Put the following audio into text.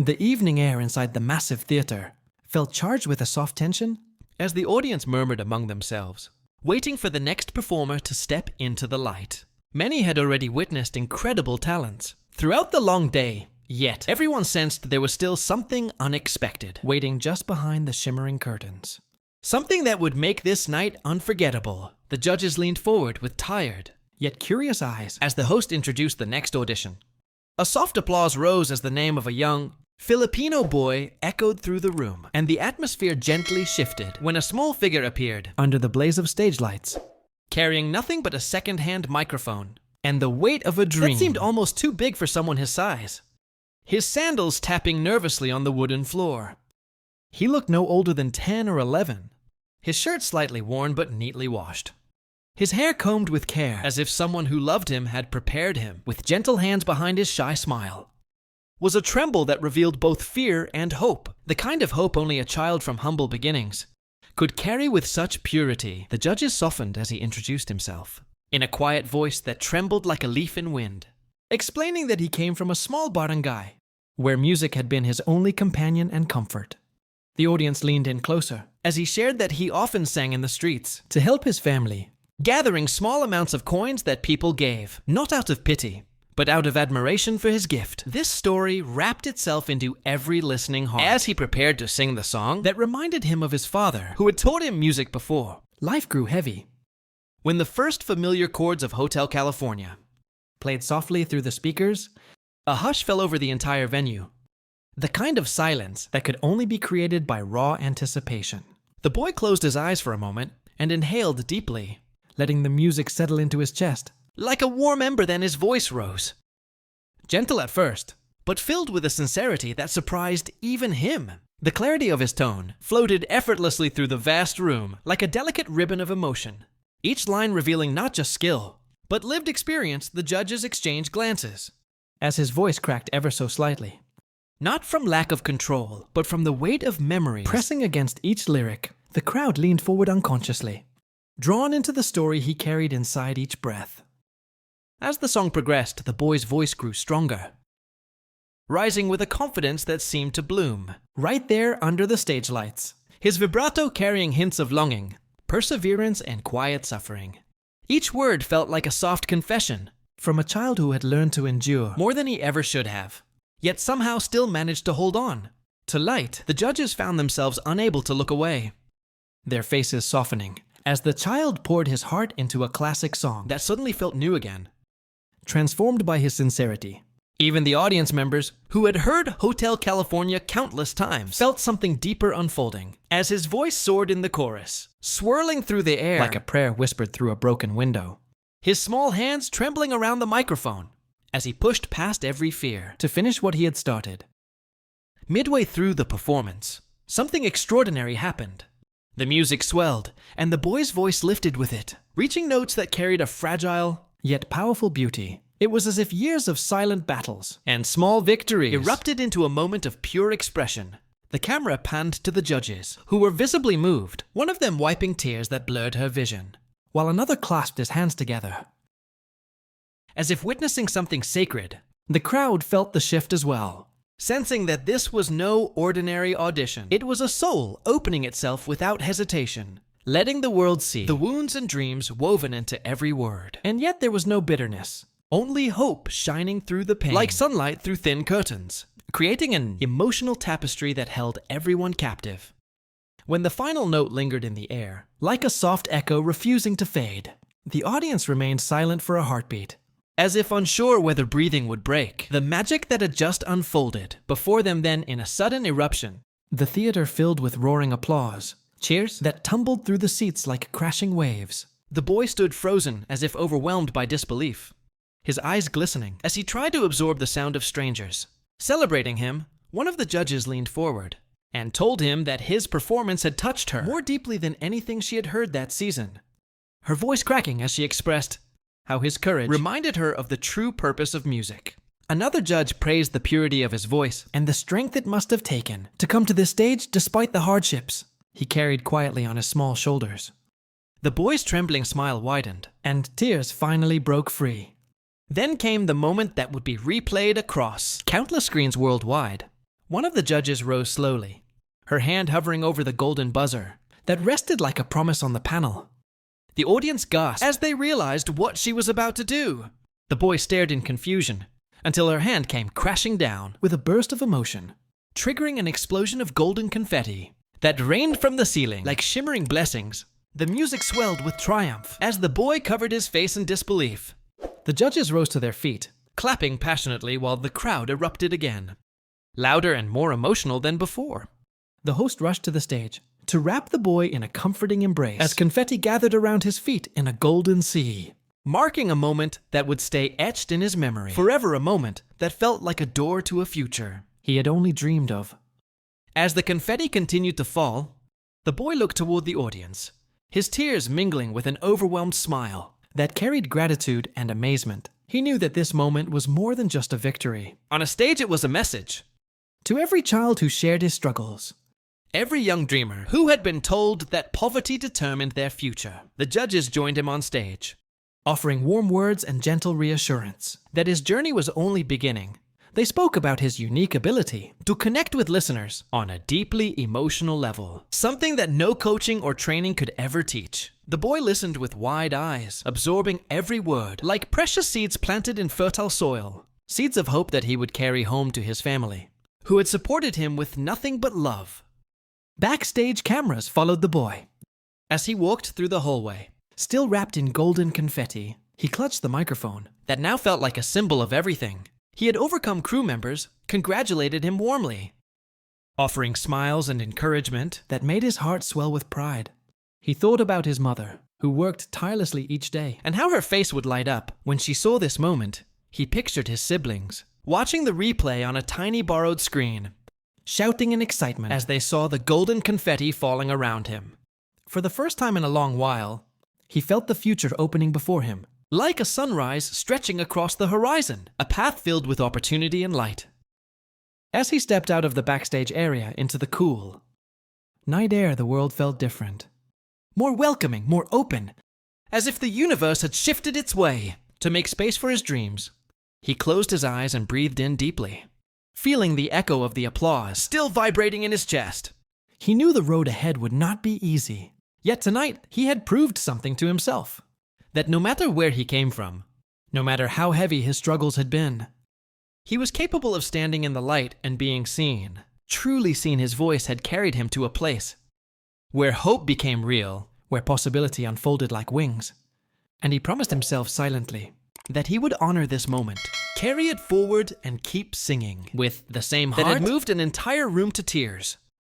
The evening air inside the massive theater felt charged with a soft tension as the audience murmured among themselves, waiting for the next performer to step into the light. Many had already witnessed incredible talents throughout the long day, yet everyone sensed there was still something unexpected waiting just behind the shimmering curtains. Something that would make this night unforgettable. The judges leaned forward with tired, yet curious eyes as the host introduced the next audition. A soft applause rose as the name of a young Filipino boy echoed through the room, and the atmosphere gently shifted when a small figure appeared under the blaze of stage lights, carrying nothing but a second-hand microphone and the weight of a dream that seemed almost too big for someone his size. His sandals tapping nervously on the wooden floor. He looked no older than 10 or 11. His shirt slightly worn but neatly washed. His hair combed with care, as if someone who loved him had prepared him, with gentle hands behind his shy smile. Was a tremble that revealed both fear and hope, the kind of hope only a child from humble beginnings could carry with such purity. The judges softened as he introduced himself, in a quiet voice that trembled like a leaf in wind, explaining that he came from a small barangay, where music had been his only companion and comfort. The audience leaned in closer, as he shared that he often sang in the streets to help his family, gathering small amounts of coins that people gave, not out of pity, but out of admiration for his gift. This story wrapped itself into every listening heart as he prepared to sing the song that reminded him of his father, who had taught him music before. Life grew heavy when the first familiar chords of Hotel California played softly through the speakers. A hush fell over the entire venue, the kind of silence that could only be created by raw anticipation. The boy closed his eyes for a moment and inhaled deeply, letting the music settle into his chest. Like a warm ember, then his voice rose. Gentle at first, but filled with a sincerity that surprised even him. The clarity of his tone floated effortlessly through the vast room like a delicate ribbon of emotion, each line revealing not just skill, but lived experience. The judges exchanged glances as his voice cracked ever so slightly. Not from lack of control, but from the weight of memories pressing against each lyric. The crowd leaned forward unconsciously, drawn into the story he carried inside each breath. As the song progressed, the boy's voice grew stronger, rising with a confidence that seemed to bloom right there under the stage lights, his vibrato carrying hints of longing, perseverance, and quiet suffering. Each word felt like a soft confession from a child who had learned to endure more than he ever should have, yet somehow still managed to hold on. To light, the judges found themselves unable to look away, their faces softening as the child poured his heart into a classic song that suddenly felt new again, transformed by his sincerity. Even the audience members, who had heard Hotel California countless times, felt something deeper unfolding as his voice soared in the chorus, swirling through the air like a prayer whispered through a broken window. His small hands trembling around the microphone as he pushed past every fear to finish what he had started. Midway through the performance, something extraordinary happened. The music swelled, and the boy's voice lifted with it, reaching notes that carried a fragile yet powerful beauty. It was as if years of silent battles and small victories erupted into a moment of pure expression. The camera panned to the judges, who were visibly moved, one of them wiping tears that blurred her vision, while another clasped his hands together, as if witnessing something sacred. The crowd felt the shift as well, sensing that this was no ordinary audition. It was a soul opening itself without hesitation, letting the world see the wounds and dreams woven into every word. And yet there was no bitterness, only hope shining through the pain, like sunlight through thin curtains, creating an emotional tapestry that held everyone captive. When the final note lingered in the air, like a soft echo refusing to fade, the audience remained silent for a heartbeat, as if unsure whether breathing would break. The magic that had just unfolded before them then in a sudden eruption. The theater filled with roaring applause, cheers that tumbled through the seats like crashing waves. The boy stood frozen as if overwhelmed by disbelief, his eyes glistening as he tried to absorb the sound of strangers. Celebrating him, one of the judges leaned forward and told him that his performance had touched her more deeply than anything she had heard that season, her voice cracking as she expressed how his courage reminded her of the true purpose of music. Another judge praised the purity of his voice and the strength it must have taken to come to this stage despite the hardships he carried quietly on his small shoulders. The boy's trembling smile widened, and tears finally broke free. Then came the moment that would be replayed across countless screens worldwide, One of the judges rose slowly, her hand hovering over the golden buzzer that rested like a promise on the panel. The audience gasped as they realized what she was about to do. The boy stared in confusion until her hand came crashing down with a burst of emotion, triggering an explosion of golden confetti that rained from the ceiling like shimmering blessings. The music swelled with triumph as the boy covered his face in disbelief. The judges rose to their feet, clapping passionately while the crowd erupted again, louder and more emotional than before. The host rushed to the stage to wrap the boy in a comforting embrace as confetti gathered around his feet in a golden sea, marking a moment that would stay etched in his memory, forever a moment that felt like a door to a future he had only dreamed of. As the confetti continued to fall, the boy looked toward the audience, his tears mingling with an overwhelmed smile that carried gratitude and amazement. He knew that this moment was more than just a victory. On a stage, it was a message to every child who shared his struggles, every young dreamer who had been told that poverty determined their future. The judges joined him on stage, offering warm words and gentle reassurance that his journey was only beginning. They spoke about his unique ability to connect with listeners on a deeply emotional level, something that no coaching or training could ever teach. The boy listened with wide eyes, absorbing every word like precious seeds planted in fertile soil, seeds of hope that he would carry home to his family, who had supported him with nothing but love. Backstage cameras followed the boy as he walked through the hallway. Still wrapped in golden confetti, he clutched the microphone that now felt like a symbol of everything. He had overcome. Crew members congratulated him warmly, offering smiles and encouragement that made his heart swell with pride. He thought about his mother, who worked tirelessly each day, and how her face would light up when she saw this moment. He pictured his siblings, watching the replay on a tiny borrowed screen, shouting in excitement as they saw the golden confetti falling around him. For the first time in a long while, he felt the future opening before him, like a sunrise stretching across the horizon, a path filled with opportunity and light. As he stepped out of the backstage area into the cool night air, the world felt different, more welcoming, more open, as if the universe had shifted its way to make space for his dreams. He closed his eyes and breathed in deeply, feeling the echo of the applause still vibrating in his chest. He knew the road ahead would not be easy, yet tonight he had proved something to himself. That no matter where he came from, no matter how heavy his struggles had been, he was capable of standing in the light and being seen, truly seen. His voice had carried him to a place where hope became real, where possibility unfolded like wings. And he promised himself silently that he would honor this moment, carry it forward, and keep singing with the same heart that had moved an entire room to tears.